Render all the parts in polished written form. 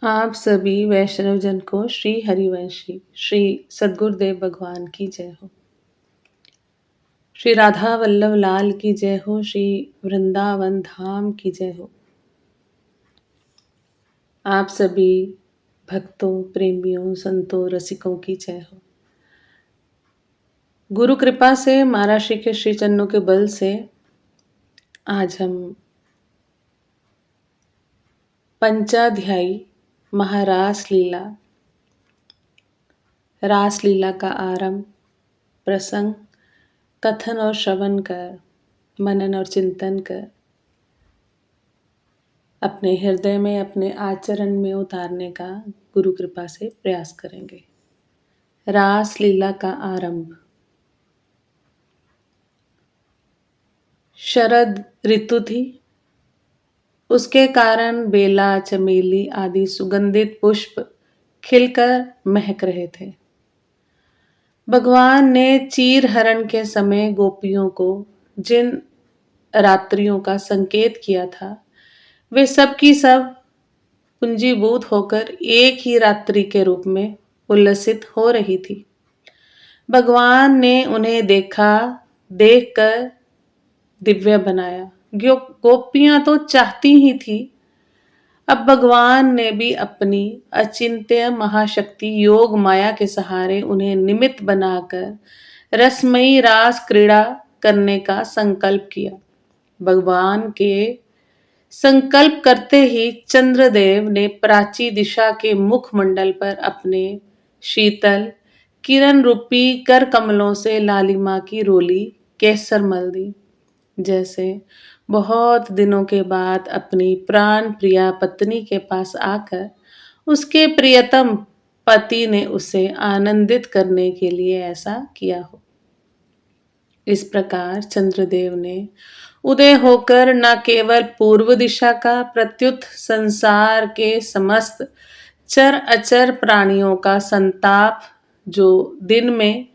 आप सभी वैष्णव जन को श्री हरिवंशी श्री सद्गुरुदेव भगवान की जय हो। श्री राधा वल्लभ लाल की जय हो। श्री वृंदावन धाम की जय हो। आप सभी भक्तों, प्रेमियों, संतों, रसिकों की जय हो। गुरु कृपा से, महाराज श्री के श्री चरणों के बल से आज हम पंचाध्यायी महारास लीला, रास लीला का आरंभ, प्रसंग, कथन और श्रवण कर, मनन और चिंतन कर अपने हृदय में, अपने आचरण में उतारने का गुरु कृपा से प्रयास करेंगे। रास लीला का आरंभ। शरद ऋतु थी, उसके कारण बेला, चमेली आदि सुगंधित पुष्प खिलकर महक रहे थे। भगवान ने चीर हरण के समय गोपियों को जिन रात्रियों का संकेत किया था, वे सब की सब पुंजीभूत होकर एक ही रात्रि के रूप में उल्लसित हो रही थी। भगवान ने उन्हें देखकर दिव्य बनाया। गोपियां तो चाहती ही थी, अब भगवान ने भी अपनी अचिंत्य महाशक्ति योग माया के सहारे उन्हें निमित्त बनाकर रसमयी रास क्रीड़ा करने का संकल्प किया। भगवान के संकल्प करते ही चंद्रदेव ने प्राची दिशा के मुखमंडल पर अपने शीतल किरण रूपी कर कमलों से लालिमा की रोली केसर मल दी। जैसे बहुत दिनों के बाद अपनी प्राण प्रिया पत्नी के पास आकर उसके प्रियतम पति ने उसे आनंदित करने के लिए ऐसा किया हो। इस प्रकार चंद्रदेव ने उदय होकर न केवल पूर्व दिशा का प्रत्युत संसार के समस्त चर अचर प्राणियों का संताप, जो दिन में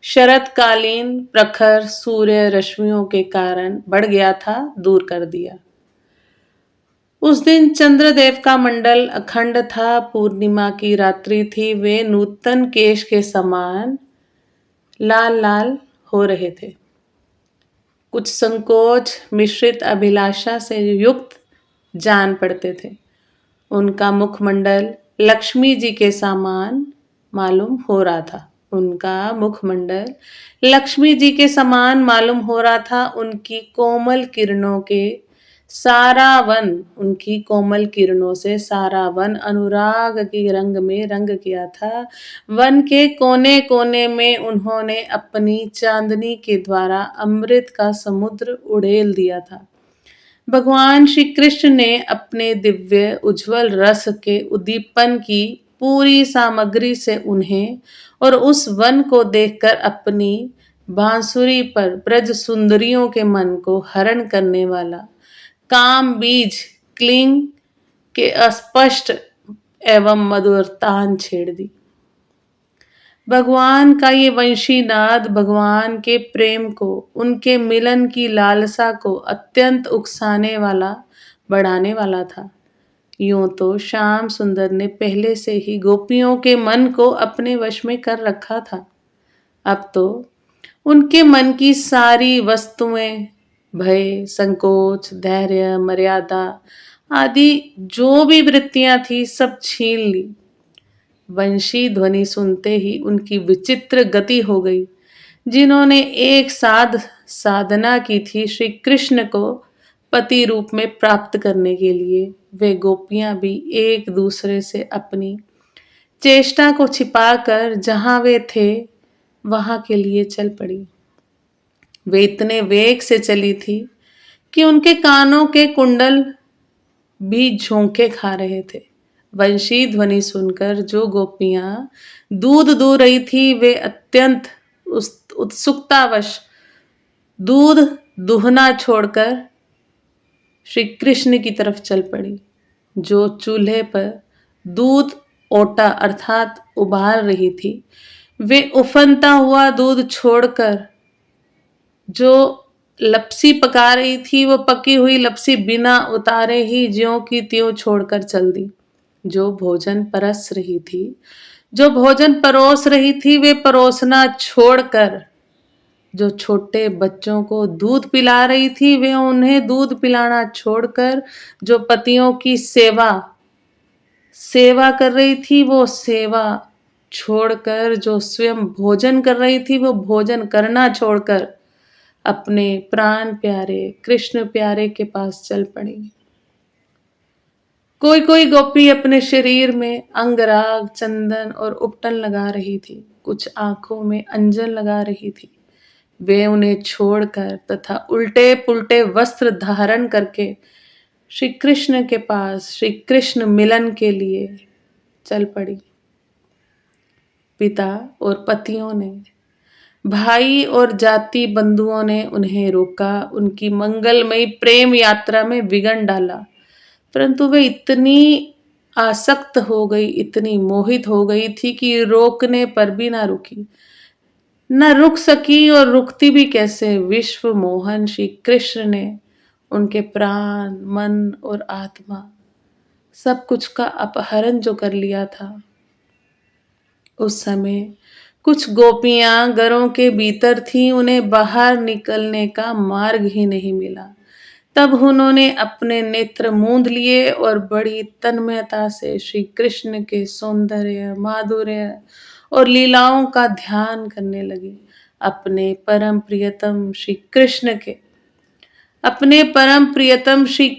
शरतकालीन प्रखर सूर्य रश्मियों के कारण बढ़ गया था, दूर कर दिया। उस दिन चंद्रदेव का मंडल अखंड था। पूर्णिमा की रात्रि थी। वे नूतन केश के समान लाल लाल हो रहे थे। कुछ संकोच मिश्रित अभिलाषा से युक्त जान पड़ते थे। उनका मुखमंडल लक्ष्मी जी के समान मालूम हो रहा था। उनकी कोमल किरणों से सारा वन अनुराग के रंग में रंग गया था। वन के कोने कोने में उन्होंने अपनी चांदनी के द्वारा अमृत का समुद्र उड़ेल दिया था। भगवान श्री कृष्ण ने अपने दिव्य उज्जवल रस के उद्दीपन की पूरी सामग्री से उन्हें और उस वन को देखकर अपनी बांसुरी पर ब्रज सुंदरियों के मन को हरण करने वाला काम बीज क्लिंग के अस्पष्ट एवं मधुर तान छेड़ दी। भगवान का ये वंशी नाद भगवान के प्रेम को, उनके मिलन की लालसा को अत्यंत उकसाने वाला, बढ़ाने वाला था। यूं तो श्याम सुंदर ने पहले से ही गोपियों के मन को अपने वश में कर रखा था। अब तो उनके मन की सारी वस्तुएं, भय, संकोच, धैर्य, मर्यादा आदि जो भी वृत्तियां थी, सब छीन ली। वंशी ध्वनि सुनते ही उनकी विचित्र गति हो गई। जिन्होंने एक साधना की थी श्री कृष्ण को पति रूप में प्राप्त करने के लिए, वे गोपियां भी एक दूसरे से अपनी चेष्टा को छिपाकर जहां वे थे वहां के लिए चल पड़ी। वे इतने वेग से चली थी कि उनके कानों के कुंडल भी झोंके खा रहे थे। वंशी ध्वनि सुनकर जो गोपियां दूध दूह रही थी, वे अत्यंत उत्सुकतावश दूध दूहना छोड़कर श्री कृष्ण की तरफ चल पड़ी। जो चूल्हे पर दूध ओटा अर्थात उबाल रही थी, वे उफनता हुआ दूध छोड़कर जो लपसी पका रही थी, वो पकी हुई लपसी बिना उतारे ही ज्यों की त्यों छोड़कर चल दी। जो भोजन परस रही थी, जो भोजन परोस रही थी, वे परोसना छोड़कर जो छोटे बच्चों को दूध पिला रही थी, वे उन्हें दूध पिलाना छोड़कर जो पतियों की सेवा सेवा कर रही थी, वो सेवा छोड़कर जो स्वयं भोजन कर रही थी, वो भोजन करना छोड़कर अपने प्राण प्यारे कृष्ण प्यारे के पास चल पड़ी। कोई कोई गोपी अपने शरीर में अंगराग, चंदन और उपटन लगा रही थी, कुछ आंखों में अंजन लगा रही थी। वे उन्हें छोड़कर तथा उल्टे पुल्टे वस्त्र धारण करके श्री कृष्ण के पास श्री कृष्ण मिलन के लिए चल पड़ी। पिता और पतियों ने, भाई और जाति बंधुओं ने उन्हें रोका, उनकी मंगलमयी प्रेम यात्रा में विघ्न डाला, परंतु वे इतनी आसक्त हो गई, इतनी मोहित हो गई थी कि रोकने पर भी ना रुकी, न रुक सकी और रुकती भी कैसे। विश्व मोहन श्री कृष्ण ने उनके प्राण, मन और आत्मा सब कुछ का अपहरण जो कर लिया था। उस समय कुछ गोपियां घरों के भीतर थी, उन्हें बाहर निकलने का मार्ग ही नहीं मिला। तब उन्होंने अपने नेत्र मूंद लिए और बड़ी तन्मयता से श्री कृष्ण के सौंदर्य, माधुर्य और लीलाओं का ध्यान करने लगी। अपने परम प्रियतम श्री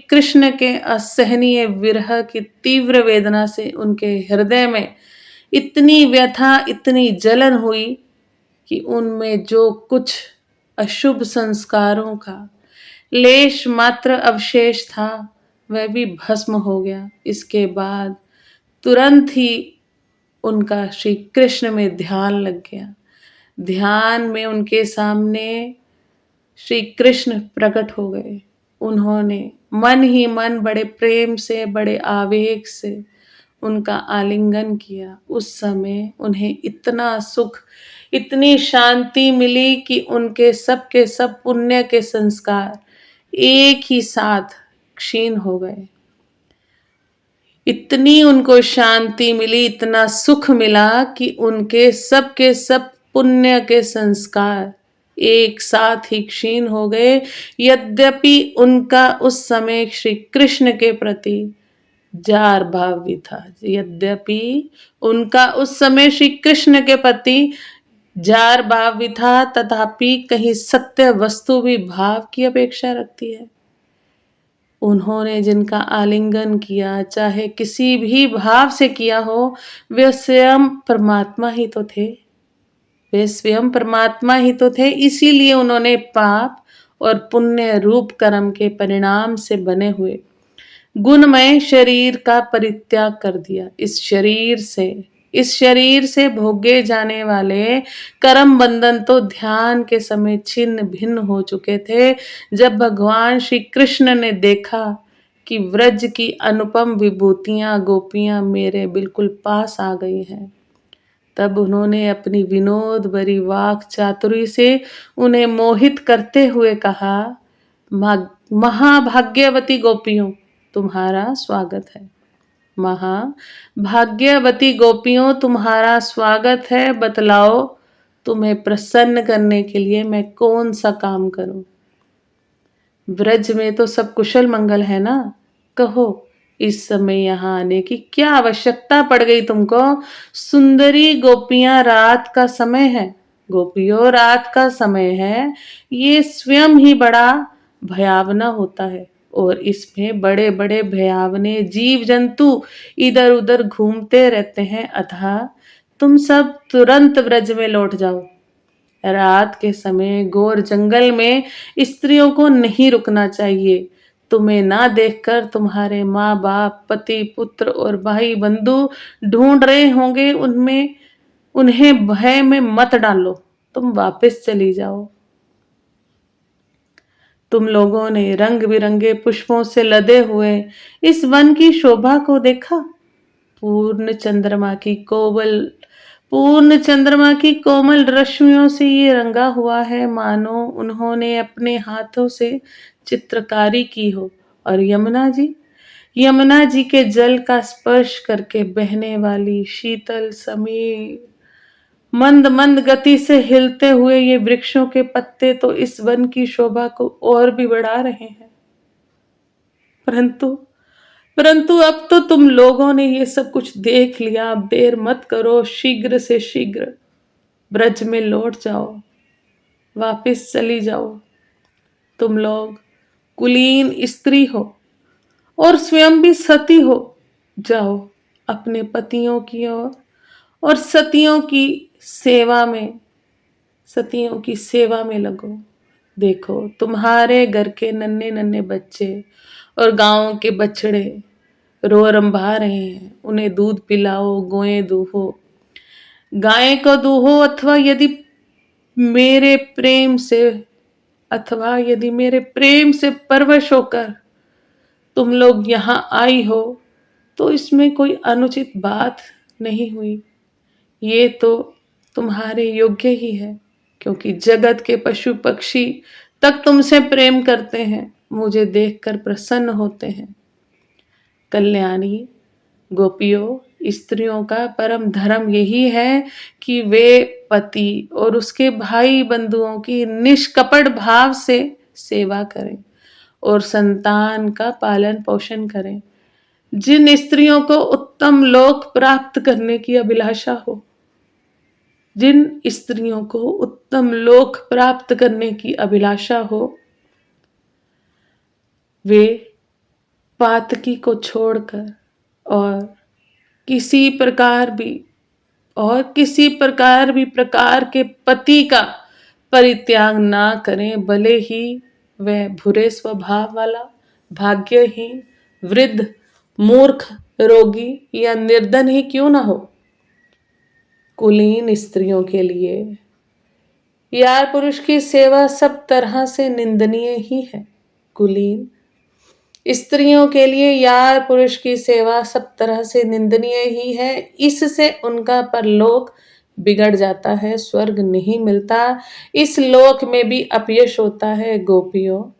कृष्ण के असहनीय विरह की तीव्र वेदना से उनके हृदय में इतनी व्यथा, इतनी जलन हुई कि उनमें जो कुछ अशुभ संस्कारों का लेश मात्र अवशेष था, वह भी भस्म हो गया। इसके बाद तुरंत ही उनका श्री कृष्ण में ध्यान लग गया। ध्यान में उनके सामने श्री कृष्ण प्रकट हो गए। उन्होंने मन ही मन बड़े प्रेम से, बड़े आवेग से उनका आलिंगन किया। उस समय उन्हें इतना सुख, इतनी शांति मिली कि उनके सब के सब पुण्य के संस्कार एक ही साथ क्षीण हो गए। इतनी उनको शांति मिली, इतना सुख मिला कि उनके सब के सब पुण्य के संस्कार एक साथ ही क्षीण हो गए। यद्यपि उनका उस समय श्री कृष्ण के प्रति जार भाव भी था, यद्यपि उनका उस समय श्री कृष्ण के प्रति जार भाव भी था, तथापि कहीं सत्य वस्तु भी भाव की अपेक्षा रखती है। उन्होंने जिनका आलिंगन किया, चाहे किसी भी भाव से किया हो, वे स्वयं परमात्मा ही तो थे। वे स्वयं परमात्मा ही तो थे। इसीलिए उन्होंने पाप और पुण्य रूप कर्म के परिणाम से बने हुए गुणमय शरीर का परित्याग कर दिया। इस शरीर से भोगे जाने वाले कर्म बंधन तो ध्यान के समय छिन्न भिन्न हो चुके थे। जब भगवान श्री कृष्ण ने देखा कि व्रज की अनुपम विभूतियां, गोपियां मेरे बिल्कुल पास आ गई हैं, तब उन्होंने अपनी विनोद भरी वाक चातुरी से उन्हें मोहित करते हुए कहा, महाभाग्यवती गोपियों, तुम्हारा स्वागत है। महाभाग्यवती गोपियों, तुम्हारा स्वागत है। बतलाओ, तुम्हें प्रसन्न करने के लिए मैं कौन सा काम करूं? ब्रज में तो सब कुशल मंगल है ना? कहो, इस समय यहाँ आने की क्या आवश्यकता पड़ गई तुमको? सुंदरी गोपियां, रात का समय है। गोपियों, रात का समय है, ये स्वयं ही बड़ा भयावना होता है और इसमें बड़े बड़े भयावने जीव जंतु इधर उधर घूमते रहते हैं। अतः तुम सब तुरंत ब्रज में लौट जाओ। रात के समय घोर जंगल में स्त्रियों को नहीं रुकना चाहिए। तुम्हें ना देखकर तुम्हारे माँ बाप, पति, पुत्र और भाई बंधु ढूंढ रहे होंगे। उन्हें भय में मत डालो, तुम वापस चली जाओ। तुम लोगों ने रंग बिरंगे पुष्पों से लदे हुए इस वन की शोभा को देखा? पूर्ण चंद्रमा की कोमल रश्मियों से ये रंगा हुआ है, मानो उन्होंने अपने हाथों से चित्रकारी की हो। और यमुना जी के जल का स्पर्श करके बहने वाली शीतल समीर, मंद मंद गति से हिलते हुए ये वृक्षों के पत्ते तो इस वन की शोभा को और भी बढ़ा रहे हैं। परंतु परंतु अब तो तुम लोगों ने ये सब कुछ देख लिया, अब देर मत करो, शीघ्र से शीघ्र ब्रज में लौट जाओ, वापस चली जाओ। तुम लोग कुलीन स्त्री हो और स्वयं भी सती हो, जाओ अपने पतियों की ओर और सतियों की सेवा में लगो। देखो तुम्हारे घर के नन्हे नन्हे बच्चे और गांव के बछड़े रो रंभा रहे हैं, उन्हें दूध पिलाओ, गोएं दूहो, गाय को दूहो, मेरे प्रेम से यदि मेरे प्रेम से परवश होकर तुम लोग यहां आई हो तो इसमें कोई अनुचित बात नहीं हुई। ये तो तुम्हारे योग्य ही है, क्योंकि जगत के पशु पक्षी तक तुमसे प्रेम करते हैं, मुझे देखकर प्रसन्न होते हैं। कल्याणी, गोपियों, स्त्रियों का परम धर्म यही है कि वे पति और उसके भाई बंधुओं की निष्कपट भाव से सेवा करें और संतान का पालन पोषण करें। जिन स्त्रियों को उत्तम लोक प्राप्त करने की अभिलाषा हो, जिन स्त्रियों को उत्तम लोक प्राप्त करने की अभिलाषा हो, वे पातकी को छोड़कर और किसी प्रकार भी प्रकार के पति का परित्याग ना करें, भले ही वह बुरे स्वभाव वाला, भाग्यहीन, वृद्ध, मूर्ख, रोगी या निर्धन ही क्यों ना हो। कुलीन स्त्रियों के लिए यार पुरुष की सेवा सब तरह से निंदनीय ही है। कुलीन स्त्रियों के लिए यार पुरुष की सेवा सब तरह से निंदनीय ही है। इससे उनका परलोक बिगड़ जाता है, स्वर्ग नहीं मिलता, इस लोक में भी अपयश होता है। गोपियों,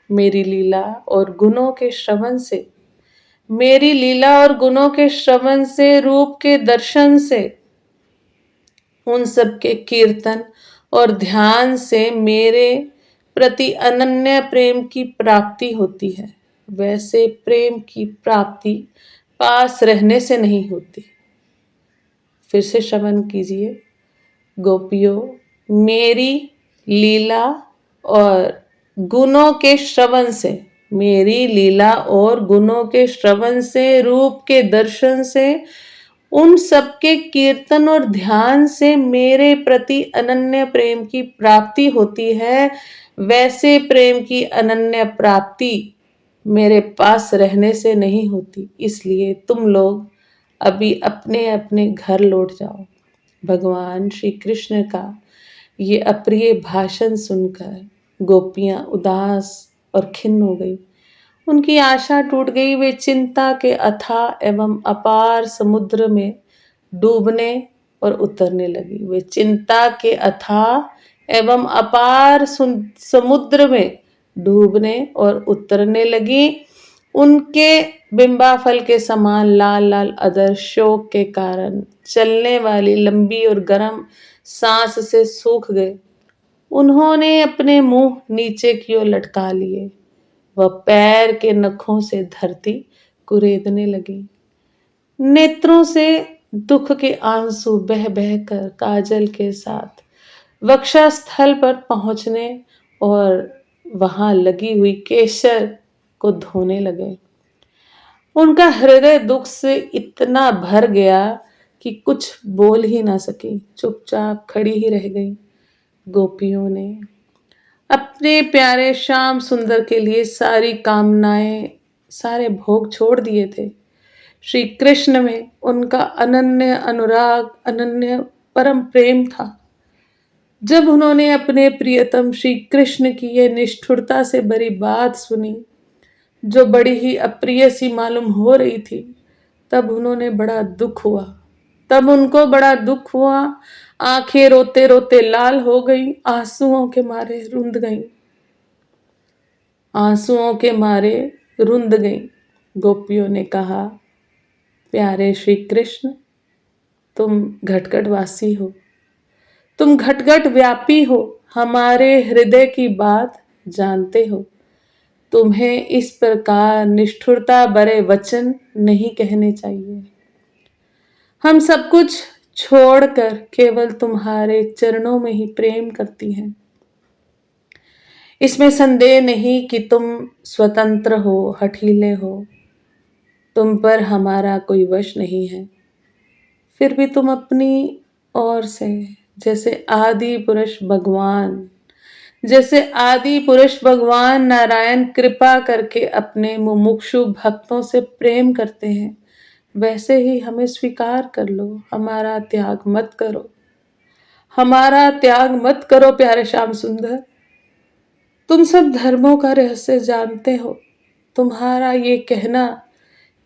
मेरी लीला और गुणों के श्रवण से, रूप के दर्शन से, उन सब के कीर्तन और ध्यान से मेरे प्रति अनन्य प्रेम की प्राप्ति होती है। वैसे प्रेम की प्राप्ति पास रहने से नहीं होती। फिर से श्रवण कीजिए। गोपियों, मेरी लीला और गुणों के श्रवण से, रूप के दर्शन से, उन सबके कीर्तन और ध्यान से मेरे प्रति अनन्य प्रेम की प्राप्ति होती है। वैसे प्रेम की अनन्य प्राप्ति मेरे पास रहने से नहीं होती। इसलिए तुम लोग अभी अपने अपने घर लौट जाओ। भगवान श्री कृष्ण का ये अप्रिय भाषण सुनकर गोपियां उदास और खिन्न हो गई। उनकी आशा टूट गई। वे चिंता के अथाह एवं अपार समुद्र में डूबने और उतरने लगी। समुद्र में डूबने और उतरने लगी। उनके बिंबाफल के समान लाल लाल अधर शोक के कारण चलने वाली लंबी और गर्म सांस से सूख गए। उन्होंने अपने मुंह नीचे की ओर लटका लिए। वह पैर के नखों से धरती कुरेदने लगी। नेत्रों से दुख के आंसू बह बहकर काजल के साथ वक्षस्थल पर पहुंचने और वहां लगी हुई केसर को धोने लगे। उनका हृदय दुख से इतना भर गया कि कुछ बोल ही ना सकी, चुपचाप खड़ी ही रह गई। गोपियों ने अपने प्यारे श्याम सुंदर के लिए सारी कामनाएं, सारे भोग छोड़ दिए थे। श्री कृष्ण में उनका अनन्य अनुराग, अनन्य परम प्रेम था। जब उन्होंने अपने प्रियतम श्री कृष्ण की यह निष्ठुरता से भरी बात सुनी, जो बड़ी ही अप्रिय सी मालूम हो रही थी, तब उनको बड़ा दुख हुआ। आंखें रोते रोते लाल हो गई, आंसुओं के मारे रुंध गई। गोपियों ने कहा, प्यारे श्री कृष्ण, तुम घटघट वासी हो, तुम घटघट व्यापी हो, हमारे हृदय की बात जानते हो। तुम्हें इस प्रकार निष्ठुरता भरे वचन नहीं कहने चाहिए। हम सब कुछ छोड़कर केवल तुम्हारे चरणों में ही प्रेम करती हैं। इसमें संदेह नहीं कि तुम स्वतंत्र हो, हठीले हो, तुम पर हमारा कोई वश नहीं है। फिर भी तुम अपनी ओर से जैसे आदि पुरुष भगवान नारायण कृपा करके अपने मुमुक्षु भक्तों से प्रेम करते हैं, वैसे ही हमें स्वीकार कर लो। हमारा त्याग मत करो, हमारा त्याग मत करो प्यारे श्याम सुंदर। तुम सब धर्मों का रहस्य जानते हो। तुम्हारा ये कहना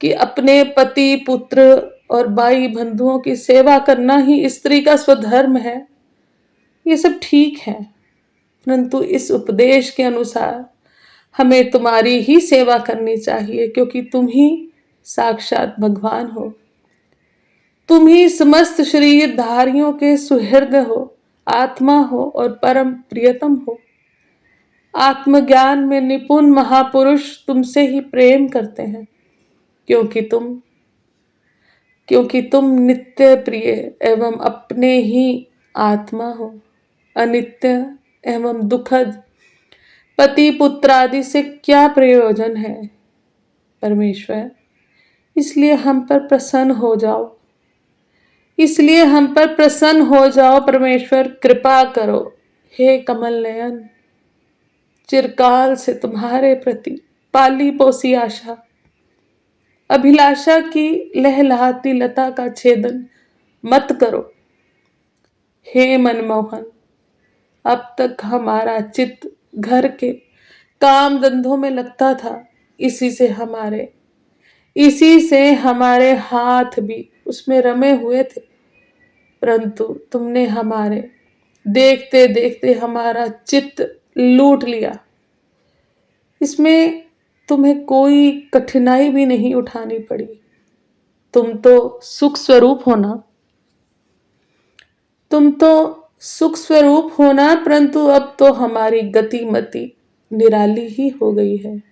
कि अपने पति, पुत्र और भाई बंधुओं की सेवा करना ही स्त्री का स्वधर्म है, ये सब ठीक है, परंतु इस उपदेश के अनुसार हमें तुम्हारी ही सेवा करनी चाहिए, क्योंकि तुम ही साक्षात भगवान हो। तुम ही समस्त शरीर धारियों के सुहृद हो, आत्मा हो और परम प्रियतम हो। आत्मज्ञान में निपुण महापुरुष तुमसे ही प्रेम करते हैं, क्योंकि तुम नित्य प्रिय एवं अपने ही आत्मा हो। अनित्य एवं दुखद पति पुत्र आदि से क्या प्रयोजन है परमेश्वर? इसलिए हम पर प्रसन्न हो जाओ परमेश्वर, कृपा करो। हे कमल नयन, चिरकाल से तुम्हारे प्रति पाली पोसी आशा, अभिलाषा की लहलहाती लता का छेदन मत करो। हे मनमोहन, अब तक हमारा चित्त घर के काम धंधों में लगता था, इसी से हमारे हाथ भी उसमें रमे हुए थे, परंतु तुमने हमारे देखते देखते हमारा चित्त लूट लिया। इसमें तुम्हें कोई कठिनाई भी नहीं उठानी पड़ी। तुम तो सुख स्वरूप होना, परंतु अब तो हमारी गतिमति निराली ही हो गई है।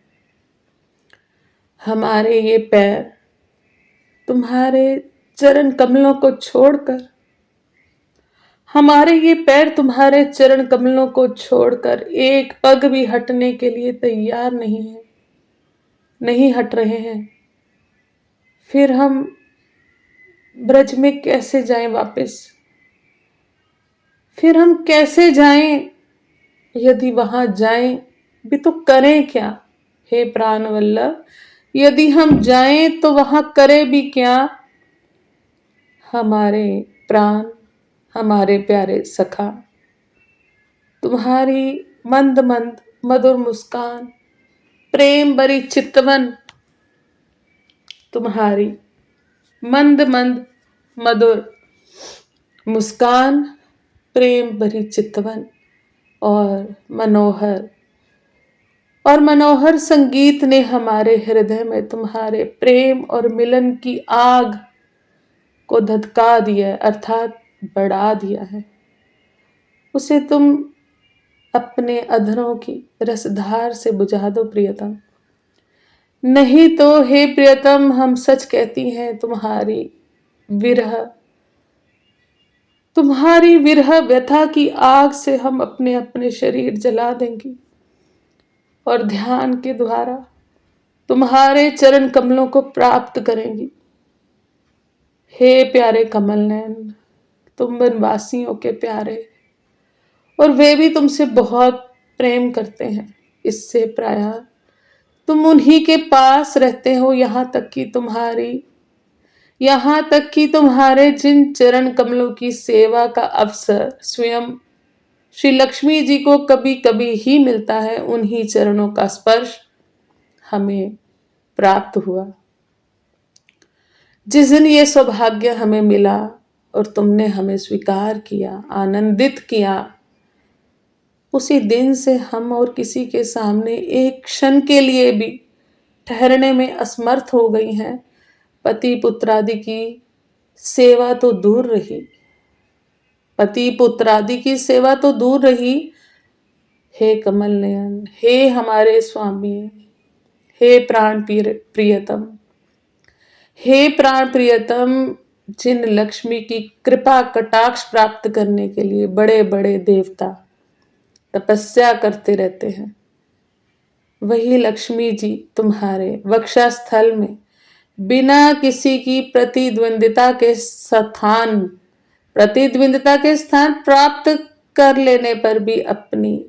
हमारे ये पैर तुम्हारे चरण कमलों को छोड़कर एक पग भी हटने के लिए तैयार नहीं हट रहे हैं। फिर हम ब्रज में कैसे जाएं वापस? फिर हम कैसे जाएं? यदि वहां जाएं भी तो करें क्या? हे प्राण वल्लभ, यदि हम जाएं तो वहां करें भी क्या? हमारे प्राण, हमारे प्यारे सखा, तुम्हारी मंद मंद मधुर मुस्कान, प्रेम भरी चितवन, तुम्हारी मंद मंद मधुर मुस्कान, प्रेम भरी चितवन और मनोहर संगीत ने हमारे हृदय में तुम्हारे प्रेम और मिलन की आग को धधका दिया, अर्थात बढ़ा दिया है। उसे तुम अपने अधरों की रसधार से बुझा दो प्रियतम। नहीं तो हे प्रियतम, हम सच कहती हैं, तुम्हारी विरह व्यथा की आग से हम अपने अपने शरीर जला देंगी और ध्यान के द्वारा तुम्हारे चरण कमलों को प्राप्त करेंगी। हे प्यारे कमल नयन, तुम वनवासियों के प्यारे, और वे भी तुमसे बहुत प्रेम करते हैं। इससे प्रायः तुम उन्हीं के पास रहते हो, यहाँ तक कि तुम्हारे जिन चरण कमलों की सेवा का अवसर स्वयं श्री लक्ष्मी जी को कभी कभी ही मिलता है, उन्हीं चरणों का स्पर्श हमें प्राप्त हुआ। जिस दिन ये सौभाग्य हमें मिला और तुमने हमें स्वीकार किया, आनंदित किया, उसी दिन से हम और किसी के सामने एक क्षण के लिए भी ठहरने में असमर्थ हो गई हैं, पति पुत्रादि की सेवा तो दूर रही, पति पुत्रादि की सेवा तो दूर रही। हे कमल नयन, हे हमारे स्वामी, हे प्राण प्रियतम, हे प्राण प्रियतम, जिन लक्ष्मी की कृपा कटाक्ष प्राप्त करने के लिए बड़े बड़े देवता तपस्या करते रहते हैं, वही लक्ष्मी जी तुम्हारे वक्षस्थल में बिना किसी की प्रतिद्वंदिता के स्थान प्राप्त कर लेने पर भी अपनी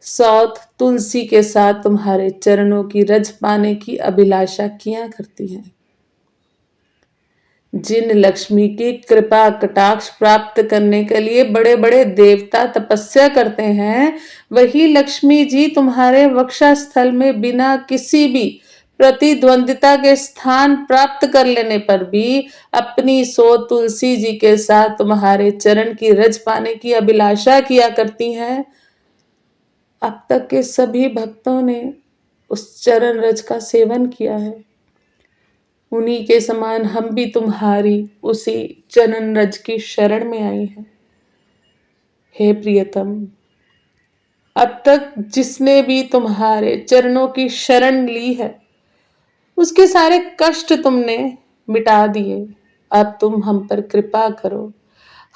सौत तुलसी के साथ तुम्हारे चरणों की रज पाने की अभिलाषा किया करती हैं। जिन लक्ष्मी की कृपा कटाक्ष प्राप्त करने के लिए बड़े बड़े देवता तपस्या करते हैं, वही लक्ष्मी जी तुम्हारे वक्षस्थल में बिना किसी भी प्रतिद्वंदिता के स्थान प्राप्त कर लेने पर भी अपनी सो तुलसी जी के साथ तुम्हारे चरण की रज पाने की अभिलाषा किया करती हैं। अब तक के सभी भक्तों ने उस चरण रज का सेवन किया है, उन्हीं के समान हम भी तुम्हारी उसी चरण रज की शरण में आई हैं। हे प्रियतम, अब तक जिसने भी तुम्हारे चरणों की शरण ली है, उसके सारे कष्ट तुमने मिटा दिए। अब तुम हम पर कृपा करो,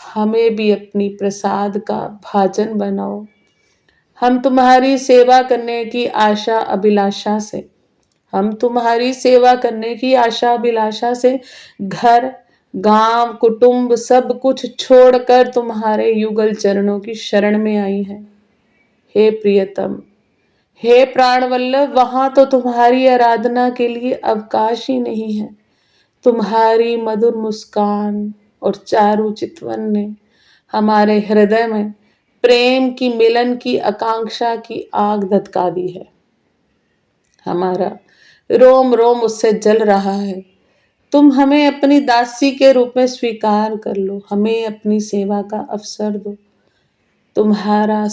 हमें भी अपनी प्रसाद का भाजन बनाओ। हम तुम्हारी सेवा करने की आशा अभिलाषा से घर गांव कुटुंब सब कुछ छोड़कर तुम्हारे युगल चरणों की शरण में आई हैं। हे प्रियतम, हे प्राणवल्लभ, वहां तो तुम्हारी आराधना के लिए अवकाश ही नहीं है। तुम्हारी मधुर मुस्कान और चारु चितवन ने हमारे हृदय में प्रेम की मिलन की आकांक्षा की आग धधका दी है। हमारा रोम रोम उससे जल रहा है। तुम हमें अपनी दासी के रूप में स्वीकार कर लो, हमें अपनी सेवा का अवसर दो। तुम्हारा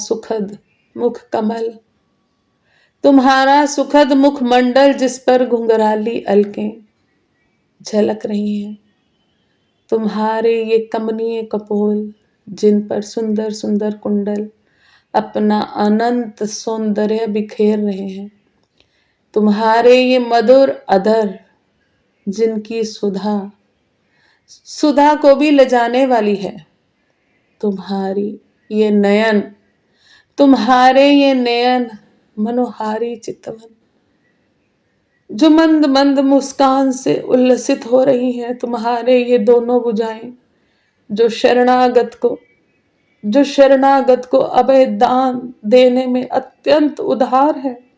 सुखद मुखमंडल जिस पर घुंघराली अलकें झलक रही हैं, तुम्हारे ये कमनीय कपोल जिन पर सुंदर सुंदर कुंडल अपना अनंत सौंदर्य बिखेर रहे हैं, तुम्हारे ये मधुर अधर जिनकी सुधा को भी लजाने वाली है, तुम्हारे ये नयन मनोहारी चितवन जो मंद मंद मुस्कान से उल्लसित हो रही हैं, तुम्हारे ये दोनों भुजाएं जो शरणागत को अभय दान देने में अत्यंत उदार है,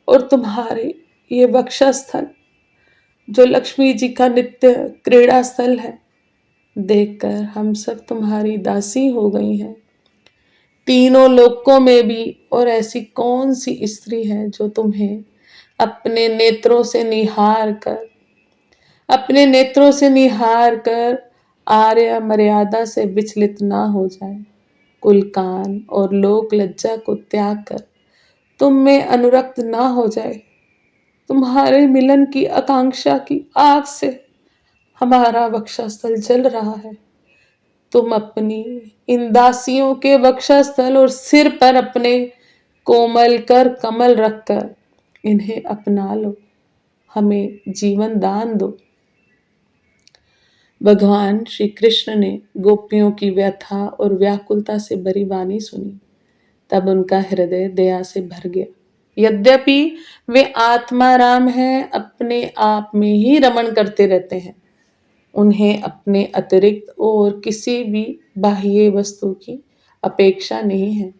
और तुम्हारे ये वक्षस्थल जो लक्ष्मी जी का नित्य क्रीड़ा स्थल है, देखकर हम सब तुम्हारी दासी हो गई हैं। तीनों लोकों में भी और ऐसी कौन सी स्त्री है जो तुम्हें अपने नेत्रों से निहार कर आर्य मर्यादा से विचलित ना हो जाए, कुल कान और लोक लज्जा को त्याग कर तुम में अनुरक्त ना हो जाए। तुम्हारे मिलन की आकांक्षा की आग से हमारा वक्षस्थल जल रहा है। तुम अपनी इन दासियों के वक्षस्थल और सिर पर अपने कोमल कर कमल रखकर इन्हें अपना लो, हमें जीवन दान दो। भगवान श्री कृष्ण ने गोपियों की व्यथा और व्याकुलता से भरी वाणी सुनी, तब उनका हृदय दया से भर गया। यद्यपि वे आत्माराम हैं, अपने आप में ही रमण करते रहते हैं, उन्हें अपने अतिरिक्त और किसी भी बाह्य वस्तु की अपेक्षा नहीं है,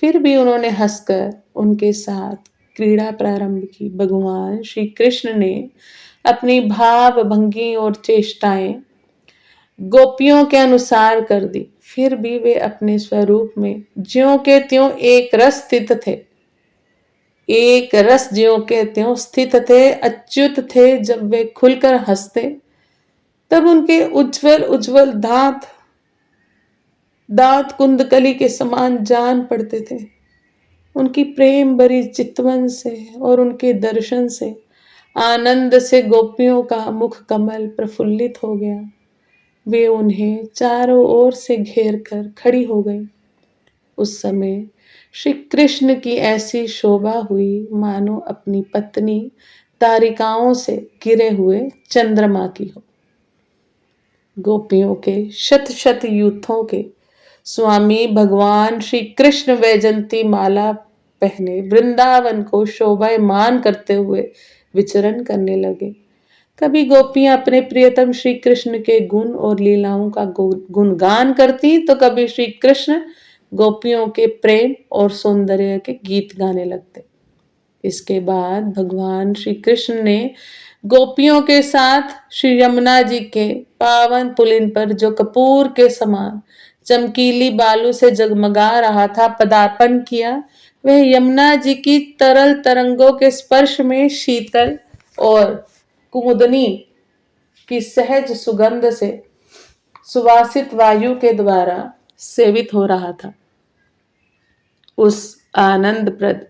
फिर भी उन्होंने हंसकर उनके साथ क्रीड़ा प्रारंभ की। भगवान श्री कृष्ण ने अपनी भाव भंगी और चेष्टाएं गोपियों के अनुसार कर दी, फिर भी वे अपने स्वरूप में ज्यों के त्यों एक रस ज्यों के त्यों स्थित थे, अच्युत थे। जब वे खुलकर हंसते तब उनके उज्जवल उज्जवल दांत कुंदकली के समान जान पड़ते थे। उनकी प्रेम भरी चितवन से और उनके दर्शन से आनंद से गोपियों का मुख कमल प्रफुल्लित हो गया। वे उन्हें चारों ओर से घेर कर खड़ी हो गई। उस समय श्री कृष्ण की ऐसी शोभा हुई मानो अपनी पत्नी तारिकाओं से गिरे हुए चंद्रमा की हो। गोपियों के शत शत यूथों के स्वामी भगवान श्री कृष्ण वैजंती माला पहने वृंदावन को शोभायमान करते हुए विचरण करने लगे। कभी गोपियां अपने प्रियतम श्री कृष्ण के गुण और लीलाओं का गुणगान करती, तो कभी श्री कृष्ण गोपियों के प्रेम और सौंदर्य के गीत गाने लगते। इसके बाद भगवान श्री कृष्ण ने गोपियों के साथ श्री यमुना जी के पावन पुलिन पर, जो कपूर के समान चमकीली बालू से जगमगा रहा था, पदार्पण किया। वह यमुना जी की तरल तरंगों के स्पर्श में शीतल और कुमुदनी की सहज सुगंध से सुवासित वायु के द्वारा सेवित हो रहा था। उस आनंदप्रद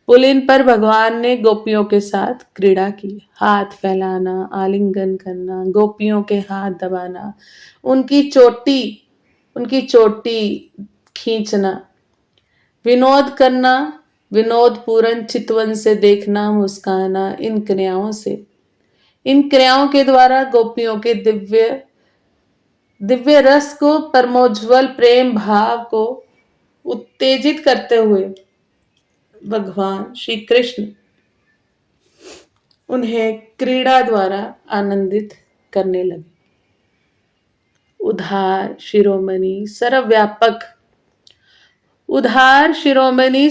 पुलिन पर भगवान ने गोपियों के साथ क्रीड़ा की। हाथ फैलाना, आलिंगन करना, गोपियों के हाथ दबाना, उनकी चोटी खींचना, विनोद करना, विनोद पूर्ण चितवन से देखना, मुस्काना, इन क्रियाओं के द्वारा गोपियों के दिव्य रस को, परमोज्वल प्रेम भाव को उत्तेजित करते हुए भगवान श्री कृष्ण उन्हें क्रीड़ा द्वारा आनंदित करने लगे। उधार शिरोमणि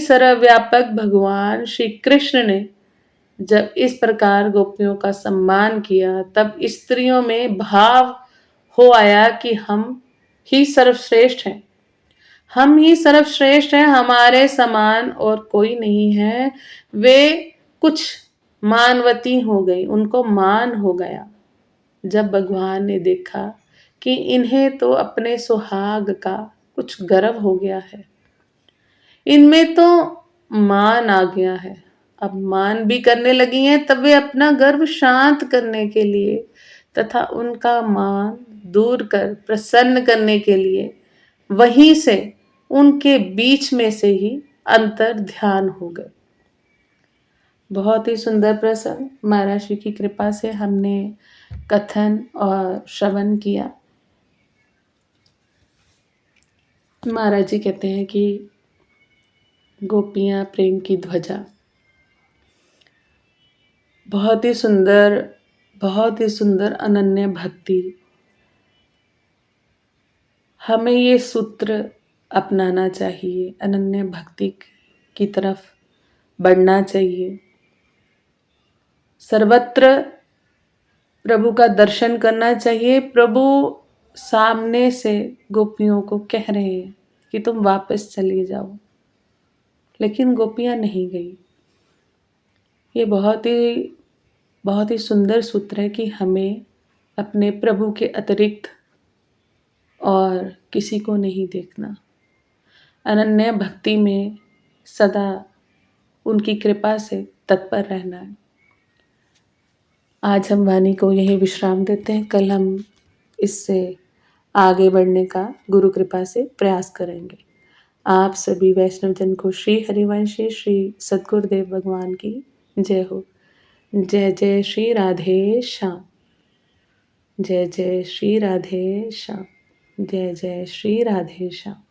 सर्वव्यापक भगवान श्री कृष्ण ने जब इस प्रकार गोपियों का सम्मान किया, तब स्त्रियों में भाव हो आया कि हम ही सर्वश्रेष्ठ हैं, हमारे समान और कोई नहीं है। वे कुछ मानवती हो गई, उनको मान हो गया जब भगवान ने देखा कि इन्हें तो अपने सुहाग का कुछ गर्व हो गया है, इनमें तो मान आ गया है। अब मान भी करने लगी हैं, तब वे अपना गर्व शांत करने के लिए तथा उनका मान दूर कर प्रसन्न करने के लिए वहीं से, उनके बीच में से ही अंतर ध्यान हो गए। बहुत ही सुंदर प्रसंग महाराज श्री की कृपा से हमने कथन और श्रवण किया। महाराज जी कहते हैं कि गोपियां प्रेम की ध्वजा, बहुत ही सुंदर अनन्य भक्ति। हमें ये सूत्र अपनाना चाहिए, अनन्य भक्ति की तरफ बढ़ना चाहिए। सर्वत्र प्रभु का दर्शन करना चाहिए। प्रभु सामने से गोपियों को कह रहे हैं कि तुम वापस चली जाओ, लेकिन गोपियां नहीं गई। ये बहुत ही सुंदर सूत्र है कि हमें अपने प्रभु के अतिरिक्त और किसी को नहीं देखना, अनन्य भक्ति में सदा उनकी कृपा से तत्पर रहना है। आज हम वाणी को यही विश्राम देते हैं। कल हम इससे आगे बढ़ने का गुरु कृपा से प्रयास करेंगे। आप सभी वैष्णव जन को श्री हरिवंशी श्री सद्गुरुदेव भगवान की जय हो। जय जय श्री राधे श्याम। जय जय श्री राधे श्याम। जय जय श्री राधे श्याम।